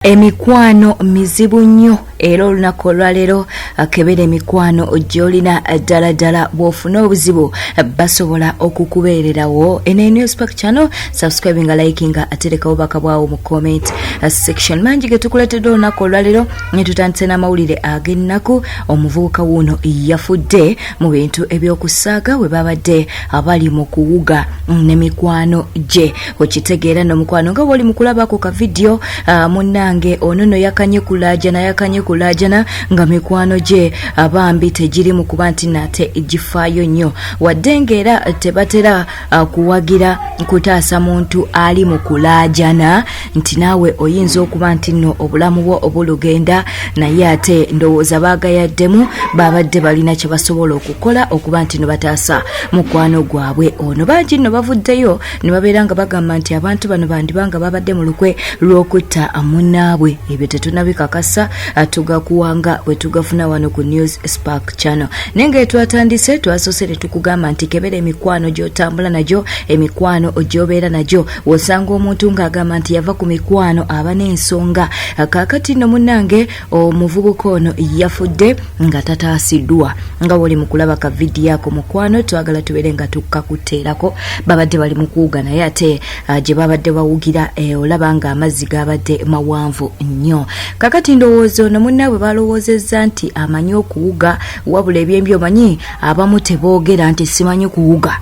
Emikwano mizibu nnyo era olunaku olwaleero kebera emikwano gy'olina ddala bw'ofuna obuzibu basobola okukubeererawo. ene Newspack channel subscribe nga liking aterekawo baka bwawo mu comment section. Mangi ge tukuleetedde olunaku olwaleero ne tutandise n'amawulire ag'ennaku. Omuvubuka wuno yafudde mu bintu ebyokusaaga we babadde abali mu kuwuga n'emikwano gye. Okitegeera n'omukwano nga bw'oli mu kulabako ka video munnange ono no yakanye kulajana nga mikwano gye abambi tegiri mu kuba nti nate egifaayo nnyo wadde ng'era tebatera kuwagira kutaasa muntu ali mu kulajana nti naawe oyinza okuba nti nno obulamu bwo obulugenda naye ate ndowooza baagayaddemu babadde balina kye basobola okukola okuba nti no bataasa mukwano gwabwe ono. Bangi nno bavuddeyo ne babeera nga bagamba nti abantu bano bandibanga babadde mu lukwe lw'okutta munnaabwe. Ebyo tetunabikakasa tugakuwanga bwe tugafuna wano ku Newspack channel. Nenge twatandise twasoose ne tukugamba nti kebera emikwano gy'otambula nagyo, emikwano gy'obeera nagyo. Wosanga omuntu ng'agamba nti yava ku mikwano aba n'ensonga. Kaakati nno munnange omuvubuka ono yafudde nga tataasiddwa. Nga bw'oli mu kulaba ka vidiyo ako mukwano twagala tubeere nga tukakuteerako. Babadde bali mu kuwuga naye ate gye babadde bawugira olaba nga amazzi gabadde mawanvu nnyo. Kakati ndowooza ono munnaabwe balowoozezza nti amanyi okuwuga wabula ebyembi omanyi abamu teboogera nti simanyi kuwuga.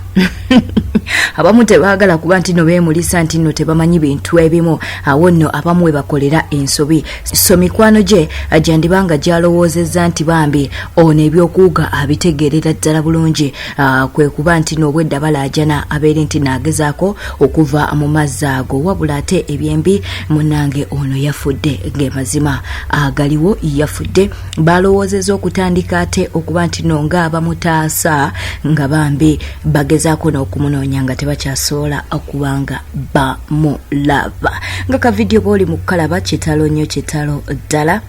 Abamu tebaagala kuba nti no beemulisa nti nno tebamanyi bintu ebimu. Awo nno abamu we bakolera ensobi. So mikwano gye gyandibanga gyalowoozezza nti bambi ono ebyokuwuga abitegeerera ddala bulungi. Kwe kuba nti n'obwedda balaajana abeere nti naagezaako okuva mu mazzi ago wabula ate ebyembi munnange ono yafudde ng'emazima agaliwo yafudde. Balowoozezza okutandika ate okuba nti no ng'abamutaasa nga bambi bagezaako n'okumunoonya nga tebakyasobola okubanga bamulaba. Nga ka video bw'oli mu kalaba kitalo nnyo kitalo ddala.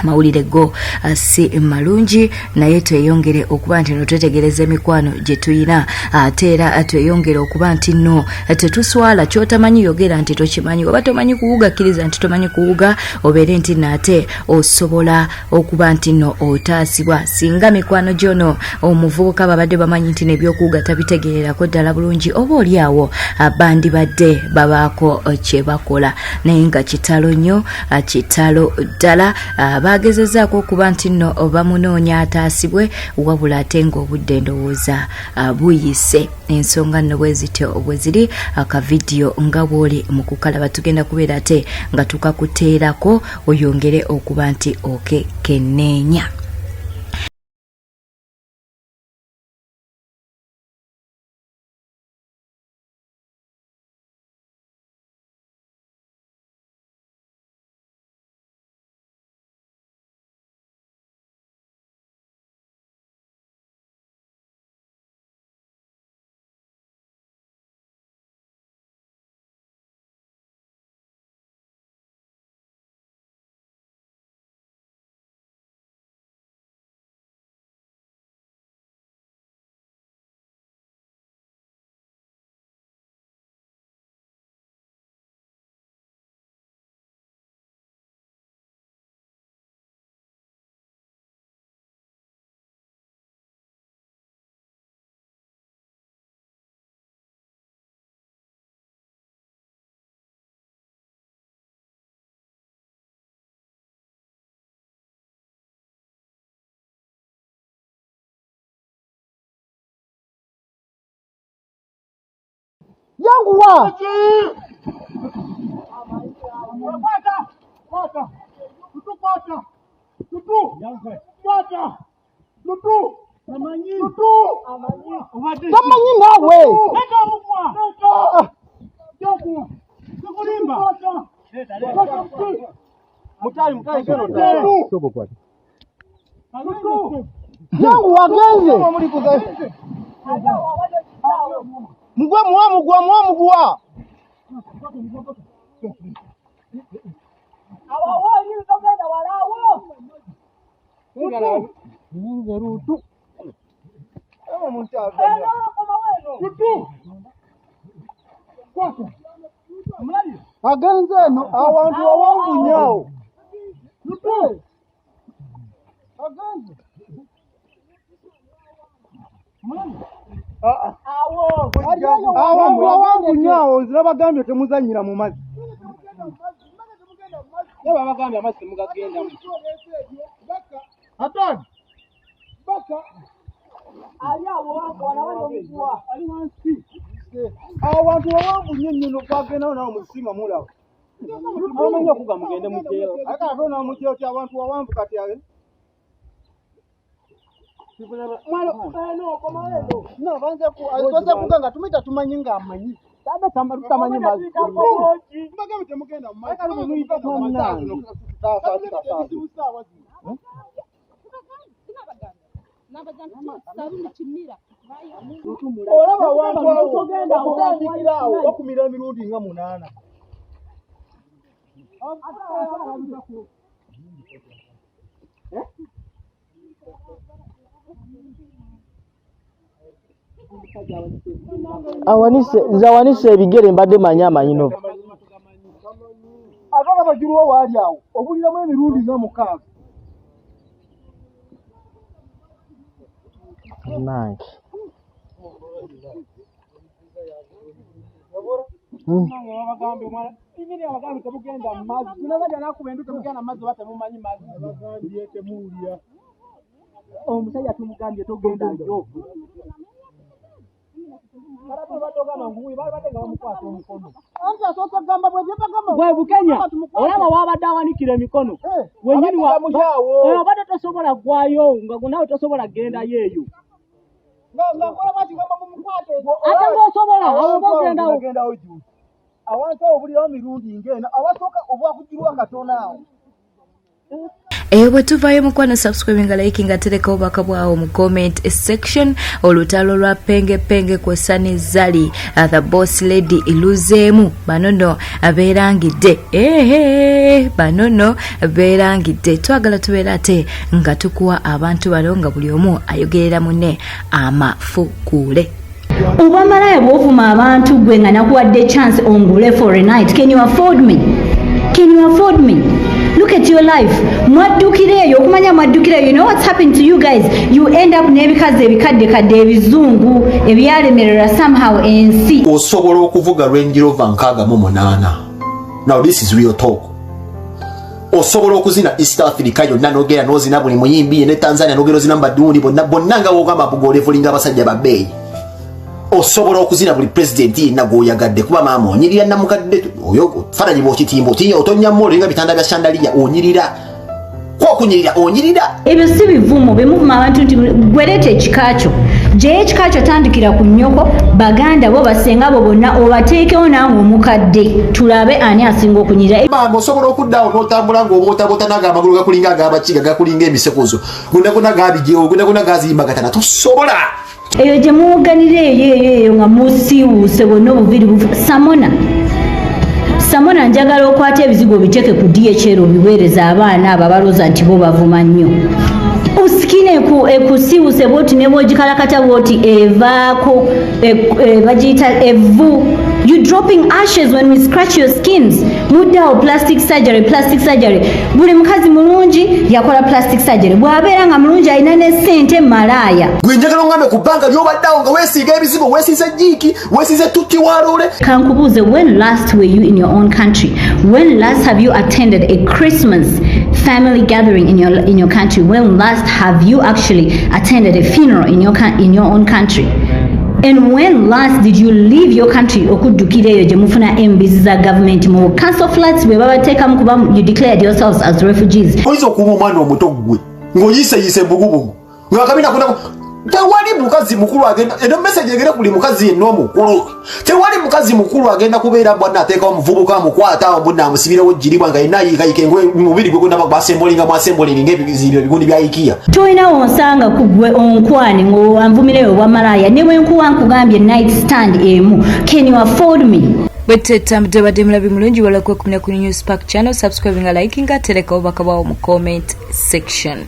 Amawulire go si malungi naye tweyongere okuba nti no twetegereza emikwano gye tuyina ate era tweyongere okuba nti no tetuswala ky'otamanyi yogera nti tokimanyi oba tomanyi kuwuga kkiriza nti tomanyi kuwuga obeere nti naate osobola okuba nti no otaasibwa. Singa mikwano gyono omuvubuka babadde bamanyi nti n'ebyokuwuga tabitegeererako ddala bulungi oba oli awo bandibadde babaako kye bakola naye nga kitalo nnyo kitalo ddala. Bagezezaako okuba nti nno bamunoonya ataasibwe wabula ate ng'obudde ndowooza buyise. Ensonga nno bwe zityo bwe ziri. Akavidiyo nga bw'oli mu kukalaba tugenda kubeera ate nga tukakuteerako oyongere okuba nti okekenneenya. Yangu wa Tamanyi nawe yangu wagenze mugwa muwa awawali utogenda walawo rutu ewa muntaga tutu kwako agenze no abantu awangu nyao agenze abantu awangu nyao zirabagambye temuzanyira mu mazzi yaba bagambye amazzi mugagenda Hatani baka ayawo wana w'omuguwa ali wansi abantu awangu nyenyo bagenda na omusima mulawo omanyi okuga mugende mu jail aka tona mu jail kya abantu awangu kati ale no banze ku asoze kuganga tumita tumanyinga amanyi Tada tambaru tamanyi mazi. Mbagame temugenda mu mazi. Mu muyiga mu mazi. Olaba wantu okugenda okumira emirundi nga 8. Zawanise ebigere mbadde manya amanyino. Abaga bajiruwa wali awo obuliramu emirundi nga 6. Nange. Omusajja tumugambye togenda njo. Gwe Bukenya olaba wabadde awanikira emikono wenyini obadde tosobola gwayo nga gunawe tosobola genda yeeyo ate ng'osobola awogendawo awantu obulirawo mirundi ng'eno awasooka obwakugirwa katono awo. Eyo bwetuvayo mukwano subscribe nga like nga tereka obubaka bwawo mu comment section. Olutalo lwa Peng Peng kw'ossa ne Zari the boss lady iluzeemu banono abeerangidde banono abeerangidde twagala tubeera ate nga tukuwa abantu balo nga buli omu ayogerera munne amafukuule. Obamalaya bw'ovuma abantu gwe nga nakuwadde chance ongule for a night. Can you afford me? Can you afford me? Look at your life. Mwaddukireyo okumanya mwaddukireyo. You know what's happened to you guys? You end up n'ebikazi ebikadde ebizungu ebyalemerera somehow ensi. Osobola okuvuga Range Rover 68. Now this is real talk. Osobola okuzina East Africa yonna nogera nozina buli muyimbi ne Tanzania nogero zina Badundi bonna nga wogamba bugole fulinga abasajja babbeeyi. Osobola okuzina buli president yenna goyagadde kuba maama onyirira namukadde oyo faranyi bokitimbo tiyo otonya mmole nga bitanda bya shandaliya onyirira kwa kunyirira onyirira ebyo si bivumo bemuvuma abantu nti gwerete ekikakyo je ekikakyo tandikira ku nnyoko baganda bo basenga bo bonna obateekewo nange omukadde tulabe ani asinga okunyirira. Maama osobola okuddawo n'otambula ng'obotabota naga amagulu gakulinga agabakiga gakulinga emisekuzo gundaguna gabijewo gundaguna gaziyimagatana tosobola. Eyo gye muwuganira eyo nga musiiwuuse bonna obuviri bufu. Samona njagala okwata ebizigo biteeke ku DHL obiweereza abaana abo abalooza nti bo bavuma nnyo. Usikine ekusiiwuuse bwoti ne bw'ogikalakata bwoti evaako bagiyita evvu. You dropping ashes when we scratch your skins. Muddawo plastic surgery. Buli mukazi mulungi yakola plastic surgery. Bw'abeera nga mulungi alina ne ssente malaaya. Gwe njagala ongambe ku bbanga ly'obaddawo nga weesiiga ebizigo weesiize jiiki weesiize tutti walole. Kankubuuze, when last were you in your own country? When last have you attended a Christmas family gathering in your country? When last have you actually attended a funeral in your own country? And when last did you leave your country okuddukireyo gye mufuna embizi za government mu council flats bwe babateekamu kuba you declared yourselves as refugees? Oyinza okuba omwana omuto gwe ng'oyiseeyise bugubugu ng'akabina kuna tewali mukazi mukulu agenda eno message egenda kuli mukazi yenna omukulu tewali mukazi mukulu agenda kubeera bwana ateekawo omuvubuka amukwata awo bunna amusibirawo ejjiribwa nga yenna ayiikayika mubiri gwe gwonna basembolinga mwasembolinga ebigundi bya IKEA. Toyinawo onsanga ku gwe onkwani ng'anvumireyo obwamalaaya ne bwe nkuwa nkugambye night stand emu. Can you afford me? Bwetutambudde badde mulabi mulungi wala kwekumira ku News Park channel. Subscribe nga like nga tereka obubaka bwawo mu comment section.